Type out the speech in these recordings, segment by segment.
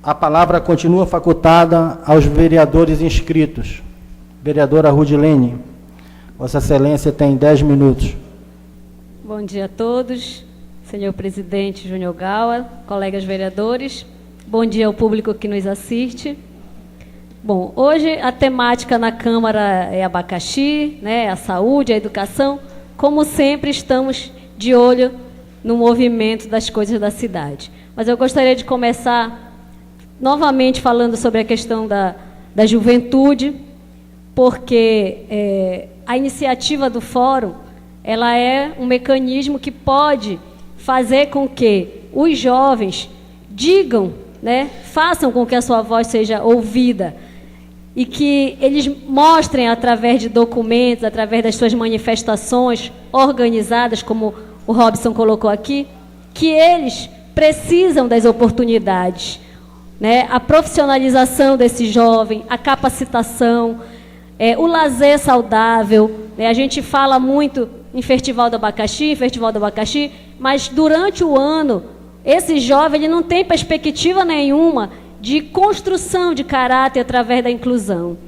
A palavra continua facultada aos vereadores inscritos. Vereadora Rudilene, Vossa Excelência tem 10 minutos. Bom dia a todos, senhor presidente Júnior Gawa, colegas vereadores. Bom dia ao público que nos assiste. Bom, hoje a temática na Câmara é abacaxi, né, a saúde, a educação. Como sempre, estamos de olho no movimento das coisas da cidade. Mas eu gostaria de começar novamente falando sobre a questão da juventude, porque a iniciativa do Fórum, ela é um mecanismo que pode fazer com que os jovens digam, né, façam com que a sua voz seja ouvida e que eles mostrem através de documentos, através das suas manifestações organizadas, como o Robson colocou aqui, que eles precisam das oportunidades, né, a profissionalização desse jovem, a capacitação, o lazer saudável, né, a gente fala muito em Festival do Abacaxi, mas durante o ano, esse jovem ele não tem perspectiva nenhuma de construção de caráter através da inclusão.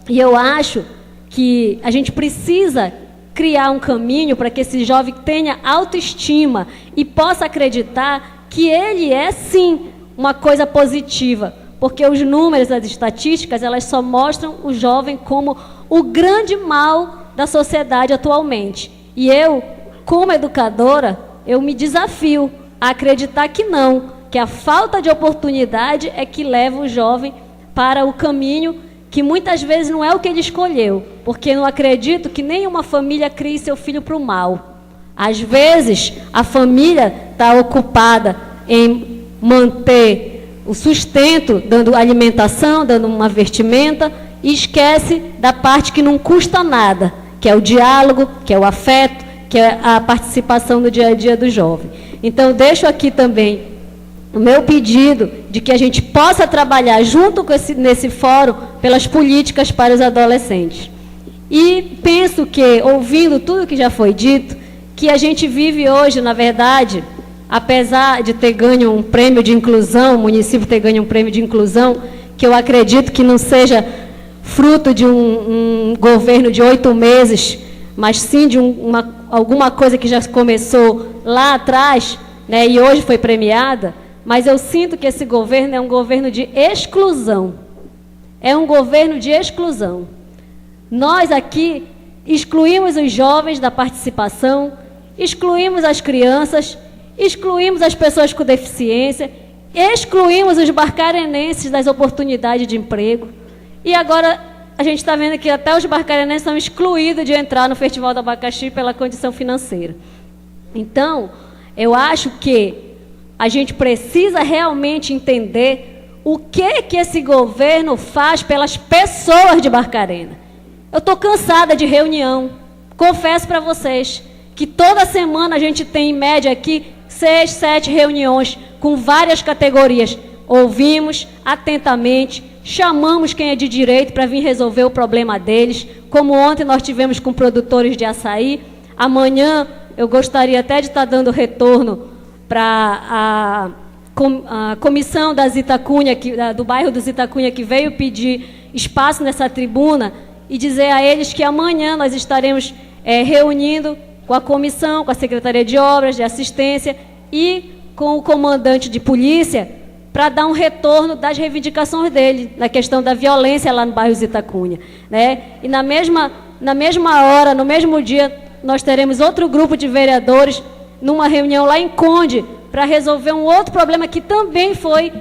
E eu acho que a gente precisa criar um caminho para que esse jovem tenha autoestima e possa acreditar que ele é, sim, uma coisa positiva, porque os números, as estatísticas, elas só mostram o jovem como o grande mal da sociedade atualmente. E eu, como educadora, eu me desafio a acreditar que não, que a falta de oportunidade é que leva o jovem para o caminho que muitas vezes não é o que ele escolheu, porque eu não acredito que nenhuma família crie seu filho para o mal. Às vezes, a família está ocupada em manter o sustento, dando alimentação, dando uma vestimenta, e esquece da parte que não custa nada, que é o diálogo, que é o afeto, que é a participação no dia a dia do jovem. Então, deixo aqui também o meu pedido de que a gente possa trabalhar junto com nesse fórum pelas políticas para os adolescentes. E penso que, ouvindo tudo que já foi dito, que a gente vive hoje, na verdade, apesar de ter ganho um prêmio de inclusão, o município ter ganho um prêmio de inclusão, que eu acredito que não seja fruto de um governo de 8 meses, mas sim de alguma coisa que já começou lá atrás, né, e hoje foi premiada, mas eu sinto que esse governo é um governo de exclusão. É um governo de exclusão. Nós aqui excluímos os jovens da participação, excluímos as crianças, excluímos as pessoas com deficiência, excluímos os barcarenenses das oportunidades de emprego. E agora a gente está vendo que até os barcarenenses são excluídos de entrar no Festival do Abacaxi pela condição financeira. Então, eu acho que a gente precisa realmente entender o que esse governo faz pelas pessoas de Barcarena. Eu estou cansada de reunião. Confesso para vocês que toda semana a gente tem, em média, aqui 6, 7 reuniões com várias categorias. Ouvimos atentamente, chamamos quem é de direito para vir resolver o problema deles, como ontem nós tivemos com produtores de açaí. Amanhã eu gostaria até de estar dando retorno para a comissão da Zitacunha, do bairro do Zitacunha, que veio pedir espaço nessa tribuna, e dizer a eles que amanhã nós estaremos reunindo com a comissão, com a Secretaria de Obras, de Assistência e com o comandante de polícia, para dar um retorno das reivindicações dele, na questão da violência lá no bairro Zitacunha, né? E na mesma hora, no mesmo dia, nós teremos outro grupo de vereadores numa reunião lá em Conde, para resolver um outro problema que também foi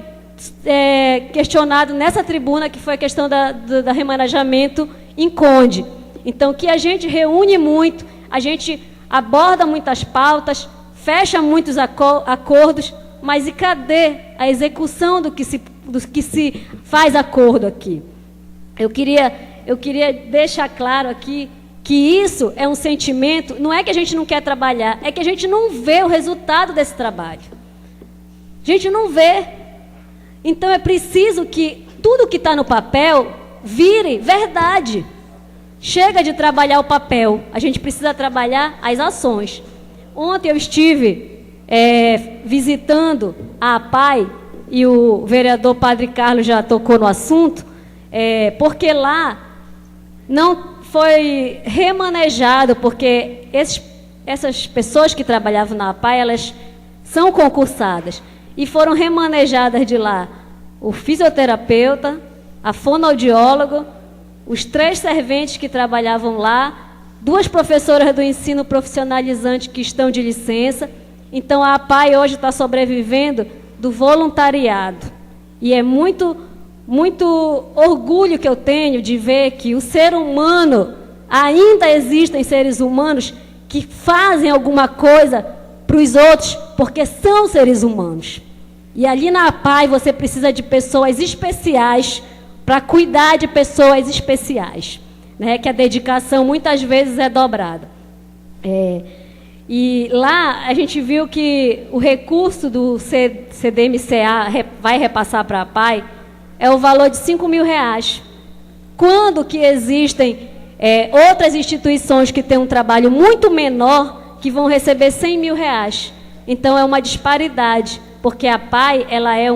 questionado nessa tribuna, que foi a questão do remanejamento em Conde. Então, que a gente reúne muito, a gente aborda muitas pautas, fecha muitos acordos, mas e cadê a execução do que se faz acordo aqui? Eu queria deixar claro aqui que isso é um sentimento, não é que a gente não quer trabalhar, é que a gente não vê o resultado desse trabalho. A gente não vê. Então é preciso que tudo que está no papel vire verdade. Chega de trabalhar o papel, a gente precisa trabalhar as ações. Ontem eu estive visitando a APAI e o vereador Padre Carlos já tocou no assunto, porque lá não foi remanejado, porque essas pessoas que trabalhavam na APAE, elas são concursadas, e foram remanejadas de lá o fisioterapeuta, a fonoaudióloga, os 3 serventes que trabalhavam lá, 2 professoras do ensino profissionalizante que estão de licença. Então, a APAE hoje está sobrevivendo do voluntariado. E é muito orgulho que eu tenho de ver que o ser humano, ainda existem seres humanos que fazem alguma coisa para os outros, porque são seres humanos. E ali na APAE você precisa de pessoas especiais para cuidar de pessoas especiais, né? Que a dedicação muitas vezes é dobrada. E lá a gente viu que o recurso do CDMCA vai repassar para a APAE é o valor de R$5.000. Quando que existem outras instituições que têm um trabalho muito menor que vão receber R$100.000. Então é uma disparidade, porque a APAE ela é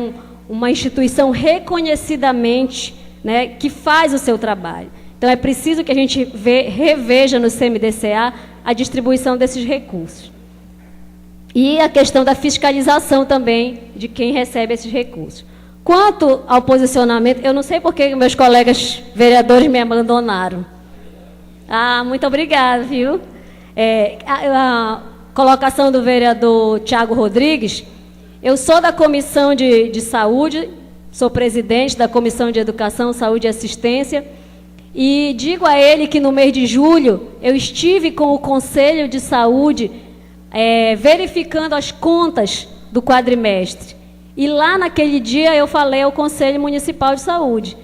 uma instituição reconhecidamente, né, que faz o seu trabalho. Então é preciso que a gente reveja no CMDCA a distribuição desses recursos. E a questão da fiscalização também de quem recebe esses recursos. Quanto ao posicionamento, eu não sei por que meus colegas vereadores me abandonaram. Muito obrigada, viu? A colocação do vereador Tiago Rodrigues, eu sou da Comissão de Saúde, sou presidente da Comissão de Educação, Saúde e Assistência, e digo a ele que no mês de julho eu estive com o Conselho de Saúde verificando as contas do quadrimestre. E lá naquele dia eu falei ao Conselho Municipal de Saúde,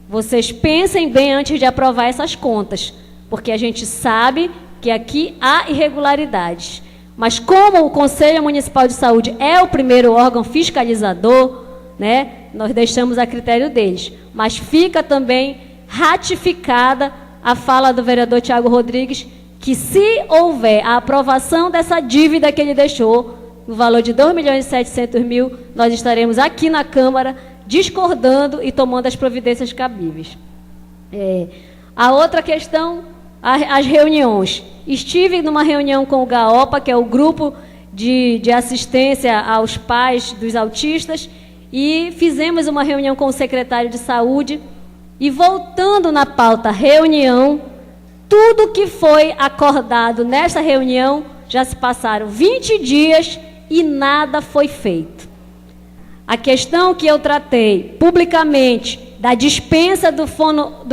vocês pensem bem antes de aprovar essas contas, porque a gente sabe que aqui há irregularidades. Mas como o Conselho Municipal de Saúde é o primeiro órgão fiscalizador, né, nós deixamos a critério deles. Mas fica também ratificada a fala do vereador Tiago Rodrigues, que se houver a aprovação dessa dívida que ele deixou, no valor de R$2.700.000, nós estaremos aqui na Câmara discordando e tomando as providências cabíveis. A outra questão, as reuniões. Estive numa reunião com o GAOPA, que é o Grupo de Assistência aos Pais dos Autistas, e fizemos uma reunião com o secretário de Saúde, e voltando na pauta reunião, tudo que foi acordado nessa reunião, já se passaram 20 dias e nada foi feito. A questão que eu tratei publicamente da dispensa do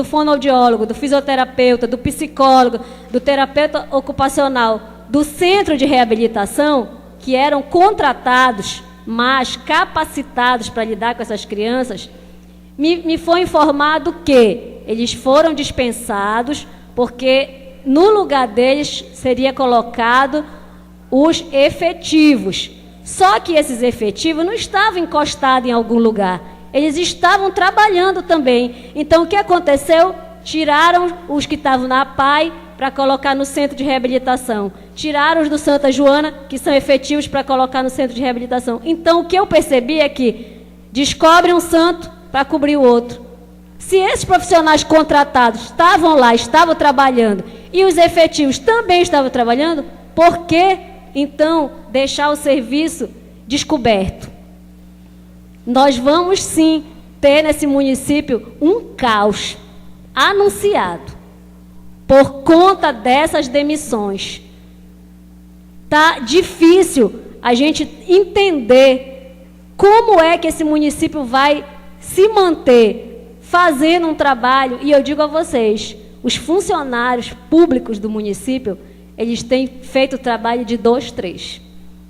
fonoaudiólogo, do fisioterapeuta, do psicólogo, do terapeuta ocupacional, do centro de reabilitação, que eram contratados, mas capacitados para lidar com essas crianças, me foi informado que eles foram dispensados porque no lugar deles seria colocado os efetivos. Só que esses efetivos não estavam encostados em algum lugar. Eles estavam trabalhando também. Então, o que aconteceu? Tiraram os que estavam na APAE para colocar no centro de reabilitação. Tiraram os do Santa Joana, que são efetivos, para colocar no centro de reabilitação. Então, o que eu percebi é que descobrem um santo para cobrir o outro. Se esses profissionais contratados estavam lá, estavam trabalhando, e os efetivos também estavam trabalhando, por que, então, deixar o serviço descoberto? Nós vamos, sim, ter nesse município um caos anunciado por conta dessas demissões. Está difícil a gente entender como é que esse município vai se manter fazendo um trabalho, e eu digo a vocês, os funcionários públicos do município, eles têm feito o trabalho de 2, 3.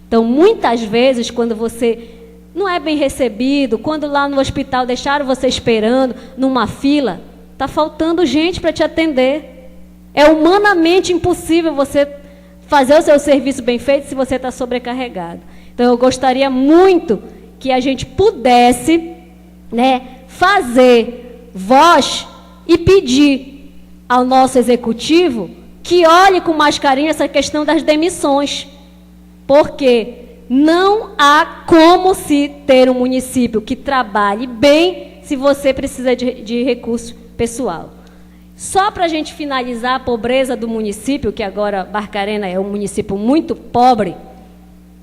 Então, muitas vezes, quando você não é bem recebido, quando lá no hospital deixaram você esperando numa fila, está faltando gente para te atender. É humanamente impossível você fazer o seu serviço bem feito se você está sobrecarregado. Então, eu gostaria muito que a gente pudesse, né, fazer voz e pedir ao nosso executivo que olhe com mais carinho essa questão das demissões. Porque não há como se ter um município que trabalhe bem se você precisa de recurso pessoal. Só para a gente finalizar a pobreza do município, que agora Barcarena é um município muito pobre,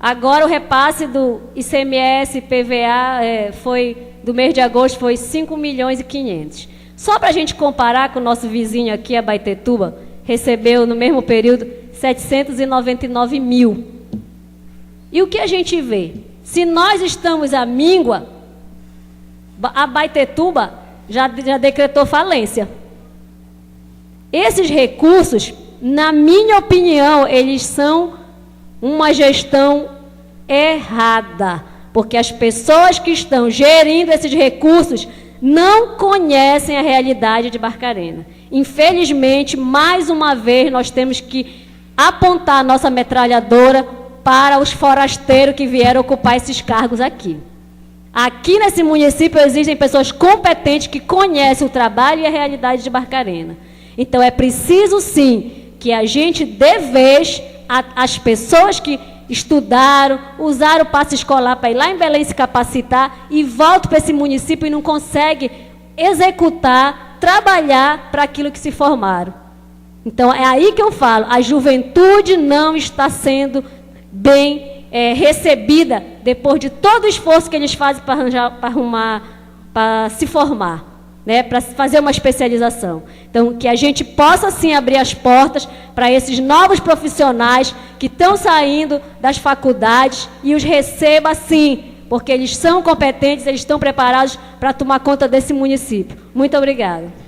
agora o repasse do ICMS, PVA, do mês de agosto foi 5 milhões e 500. Só para a gente comparar com o nosso vizinho aqui, Abaetetuba, recebeu no mesmo período 799 mil. E o que a gente vê? Se nós estamos à míngua, Abaetetuba já decretou falência. Esses recursos, na minha opinião, eles são uma gestão errada, porque as pessoas que estão gerindo esses recursos não conhecem a realidade de Barcarena. Infelizmente, mais uma vez, nós temos que apontar a nossa metralhadora para os forasteiros que vieram ocupar esses cargos aqui. Aqui nesse município existem pessoas competentes que conhecem o trabalho e a realidade de Barcarena. Então é preciso sim que a gente dê vez às pessoas que estudaram, usaram o passe escolar para ir lá em Belém se capacitar e voltam para esse município e não conseguem executar, trabalhar para aquilo que se formaram. Então é aí que eu falo, a juventude não está sendo bem recebida depois de todo o esforço que eles fazem para se formar, né, para fazer uma especialização. Então, que a gente possa, sim, abrir as portas para esses novos profissionais que estão saindo das faculdades e os receba, sim, porque eles são competentes, eles estão preparados para tomar conta desse município. Muito obrigada.